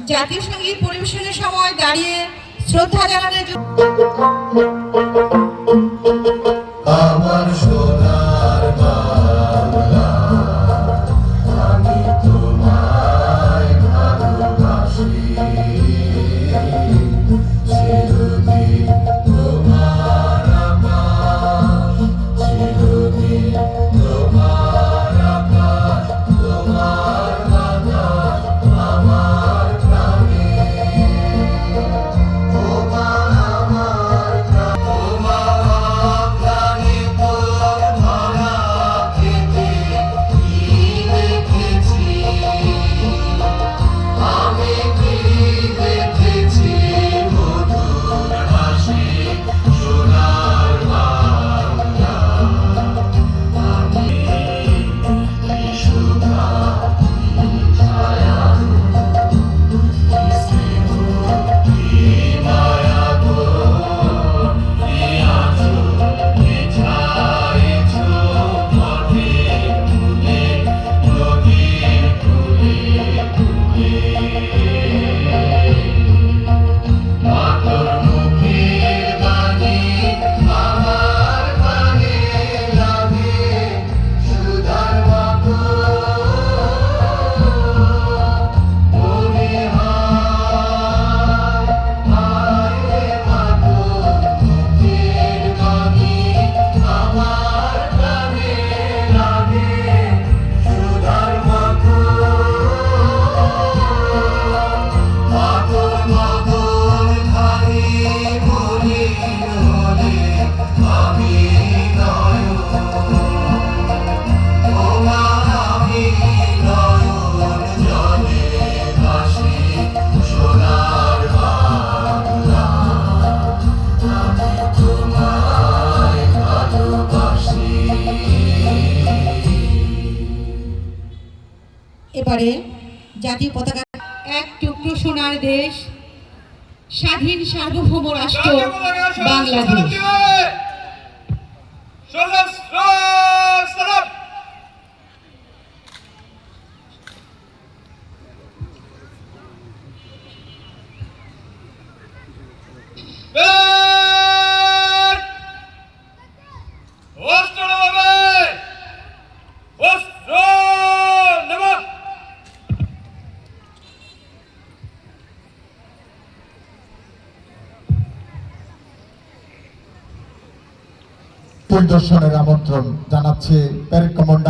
জাতীয় সঙ্গীত পরিবেশনের সময় দাঁড়িয়ে শ্রদ্ধা জানানোর জন্য আমার সোনার বাংলা, আমি তোমায় ভালোবাসি, চিরদিন তোমার আকাশ, চিরদিন তোমার আকাশ, তোমার বাতাস আমার প্রাণে, তোমার আমার তোমার প্রাণে তোর ভরা খেতে কি দেখেছি, আমি কি দেখেছি মধুর হাসি সোনার বাংলা, আমি কি সুধা কি ছায়া কি স্নেহ কি মায়া গো, কি আঁচল বিছাইছ পথে ফুলে নদীর কূলে কূলে, মাতর মুখের বাণী আমার কানে লাগে সুধার মতো, মনে হয় হায় রে মাতর মুখের বাণী আমার কানে লাগে সুধার মতো, মাতর মতন খানি মলিন হলে আমি নয়ন, তোমার আমি নয়ন জলে ভাসি সোনার বাংলা, আমি তোমায় ভালোবাসি। এবারে জাতীয় পতাকা এক টুকরো সোনার দেশ, স্বাধীন সার্বভৌম রাষ্ট্র বাংলাদেশ। পরিদর্শনের আমন্ত্রণ জানাচ্ছে প্যারেড কমান্ডার।